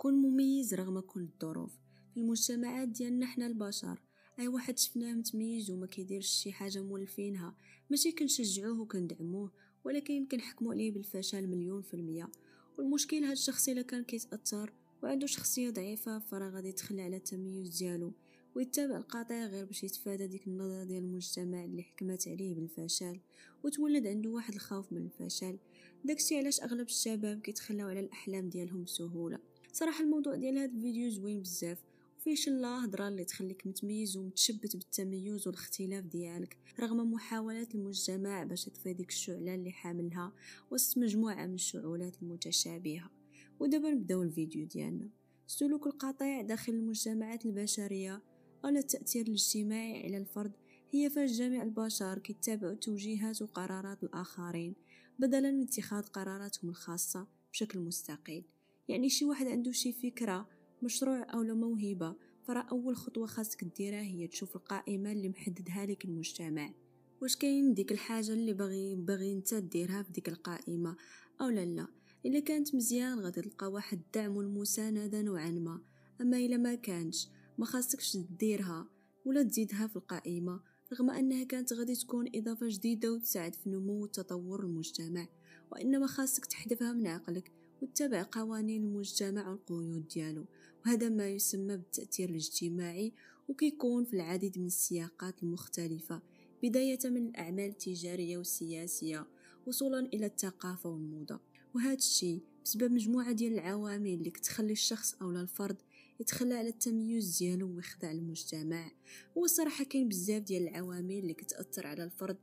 كون مميز رغم كل الظروف. في المجتمعات ديالنا حنا البشر، اي واحد شفناه متميز وما كيديرش شي حاجه مولفينها ماشي كنشجعوه وكندعموه، ولكن كنحكموا عليه بالفشل 100%. والمشكل هاد الشخص الا كان كيتاثر وعنده شخصيه ضعيفه فراه غادي يتخلى على التميز ديالو ويتبع القطيع غير باش يتفادى ديك النظره ديال المجتمع اللي حكمت عليه بالفشل، وتولد عنده واحد الخوف من الفشل. داكشي علاش اغلب الشباب كيتخلاو على الاحلام ديالهم بسهوله. صراحه الموضوع ديال هذا الفيديو زوين بزاف، وفيه الله هضره اللي تخليك متميز ومتشبت بالتميز والاختلاف ديالك رغم محاولات المجتمع باش يطفي ديك الشعله اللي حاملها وسط مجموعه من الشعولات المتشابهه. ودابا نبداو الفيديو ديالنا. سلوك القطيع داخل المجتمعات البشريه على التاثير الاجتماعي على الفرد هي فاش جميع البشر كيتبعوا توجيهات وقرارات الآخرين بدلا من اتخاذ قراراتهم الخاصة بشكل مستقل. يعني شي واحد عنده شي فكرة، مشروع أو موهبة، فرا أول خطوة خاصك ديرها هي تشوف القائمة اللي محددها لك المجتمع، واش كاين ديك الحاجة اللي باغي انت ديرها في ديك القائمة أو لا. إلا كانت مزيان غادي تلقى واحد الدعم والمساندة نوعا ما، أما إلا ما كانش ما خاصكش ديرها ولا تزيدها في القائمة، رغم أنها كانت غادي تكون إضافة جديدة وتساعد في نمو وتطور المجتمع، وإنما خاصك تحذفها من عقلك وتتبع قوانين المجتمع والقيود ديالو. وهذا ما يسمى بالتأثير الاجتماعي، وكيكون في العديد من السياقات المختلفة، بداية من الأعمال التجارية والسياسية وصولا إلى الثقافة والموضة. وهذا الشيء بسبب مجموعة ديال العوامل اللي كتخلي الشخص أو الفرد يتخلى على التميز ديالو ويخضع المجتمع. والصراحة كاين بزاف ديال العوامل اللي كتأثر على الفرد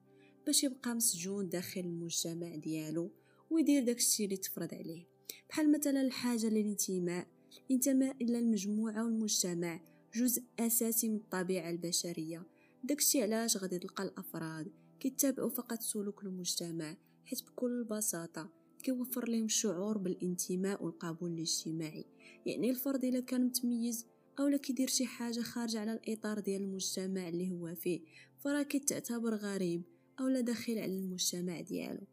باش يبقى مسجون داخل المجتمع ديالو ويدير داكشي اللي تفرض عليه، بحال مثلا الحاجة للانتماء. الانتماء إلى المجموعة والمجتمع جزء أساسي من الطبيعة البشرية. داكشي علاش غادي تلقى الأفراد كيتبعوا فقط سلوك المجتمع، حيت بكل بساطة كيوفر لهم الشعور بالانتماء والقبول الاجتماعي. يعني الفرد إلا كان متميز أو لا كيدير شي حاجة خارجة على الإطار ديال المجتمع اللي هو فيه، فراه كيتعتبر غريب أو لا داخل على المجتمع ديالو.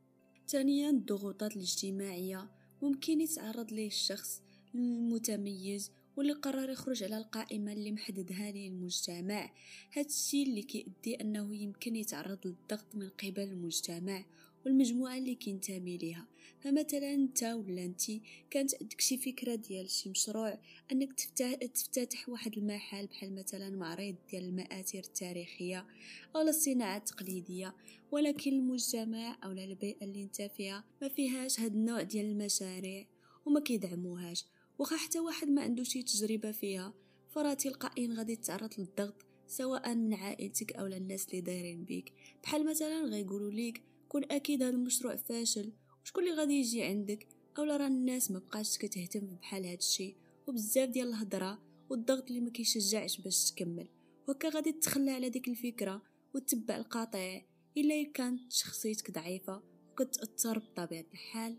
ثانيا، الضغوطات الاجتماعية ممكن يتعرض ليه الشخص المتميز واللي قرر يخرج على القائمة اللي محددها ليه المجتمع. هاد الشيء اللي كيؤدي أنه يمكن يتعرض للضغط من قبل المجتمع والمجموعة اللي كينتمي ليها. فمثلا انت ولا انتي كانت عندك شي فكرة ديال شي مشروع انك تفتتح واحد المحل، بحال مثلا معرض ديال المآثر التاريخية او الصناعة التقليدية، ولكن المجتمع او البيئة اللي انت فيها ما فيهاش هاد النوع ديال المشاريع وما كيدعموهاش، وخا حتى واحد ما عنده شي تجربة فيها، فراه تلقائيا غادي تتعرض للضغط سواء من عائلتك او الناس اللي دايرين بيك. بحال مثلا غيقولوا ليك كون اكيد هذا المشروع فاشل، وشكون اللي غادي يجي عندك، اولا راه الناس ما بقاش كتهتم بحال هذا الشيء، وبزاف ديال الهضره والضغط اللي ما كيشجعش باش تكمل. وهكا غادي تتخلى على ديك الفكره وتتبع القطيع الا كانت شخصيتك ضعيفه وكتاثر بطبيعه الحال.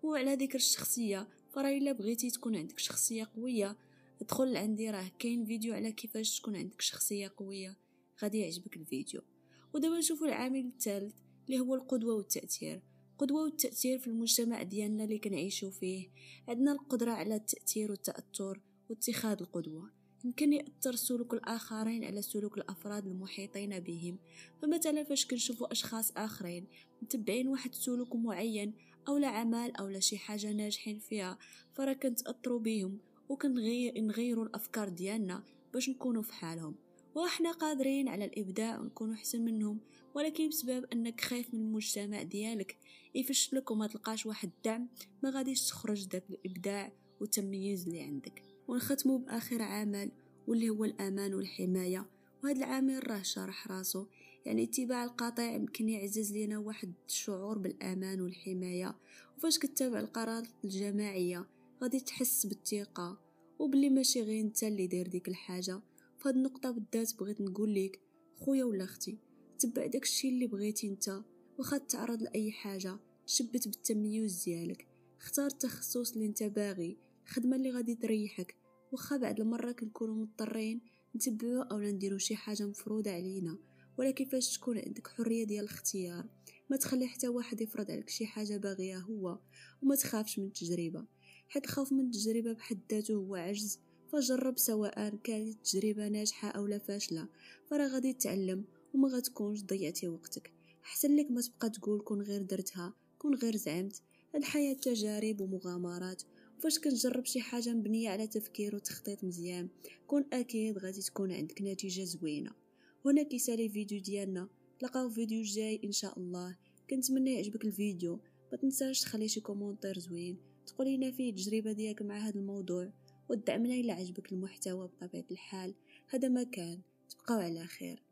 وعلى ذكر الشخصيه، فراه الا بغيتي تكون عندك شخصيه قويه ادخل عندي، راه كاين فيديو على كيفاش تكون عندك شخصيه قويه، غادي يعجبك الفيديو. ودابا نشوفوا العامل الثالث اللي هو القدوة والتأثير. القدوة والتأثير في المجتمع ديالنا اللي كنعيشوا فيه عندنا القدرة على التأثير والتأثر واتخاذ القدوة. يمكن يأثر سلوك الآخرين على سلوك الأفراد المحيطين بهم. فمثلا فاش كنشوفوا أشخاص آخرين متبعين واحد سلوك معين أو لا عمل أو لا شي حاجة ناجحين فيها، فرا كنتأثروا بهم وكنغيروا الأفكار ديالنا باش نكونوا في حالهم. واحنا قادرين على الإبداع ونكونوا أحسن منهم، ولكن بسبب أنك خايف من المجتمع ديالك يفشلك وما تلقاش واحد الدعم، ما غاديش تخرج داك الإبداع والتمييز اللي عندك. ونختموا بآخر عامل واللي هو الأمان والحماية. وهذا العامل راه شرح راسو، يعني اتباع القطيع يمكن يعزز لنا واحد الشعور بالأمان والحماية. وفاش كتبع القرارات الجماعية غادي تحس بالثقة وبلي ماشي غير انت اللي داير ديك الحاجة. فهاد النقطة بالذات بغيت نقول لك خويا ولا اختي، تبع داكشي اللي بغيتي انت، واخا تعرض لاي حاجه تشبت بالتميز ديالك. اختار التخصص اللي انت باغي، الخدمه اللي غادي تريحك، واخا بعد المره كنكونوا مضطرين نتبعوا او نديروا شي حاجه مفروضه علينا، ولكن فاش تكون عندك حريه ديال الاختيار ما تخلي حتى واحد يفرض عليك شي حاجه باغيها هو، وما تخافش من التجربه. حيت الخوف من التجربة بحد ذاته هو عجز. فجرب، سواء كانت التجربة ناجحة أو لا فاشلة، فراه غادي تتعلم وما غتكونش ضيعتي وقتك. احسن لك ما تبقى تقول كون غير درتها، كون غير زعمت. الحياة تجارب ومغامرات، فاش كنجرب شي حاجة مبنية على تفكير وتخطيط مزيان، كون أكيد غادي تكون عندك نتيجة زوينة. هنا كيسالي الفيديو ديالنا، تلقاو فيديو جاي ان شاء الله. كنتمنى يعجبك الفيديو، ما تنساش تخلي شي كومونتير زوين تقولي لنا فيه التجربة ديالك مع هذا الموضوع، ودعمنا إلا عجبك المحتوى بطبيعة الحال. هذا ما كان، تبقاو على خير.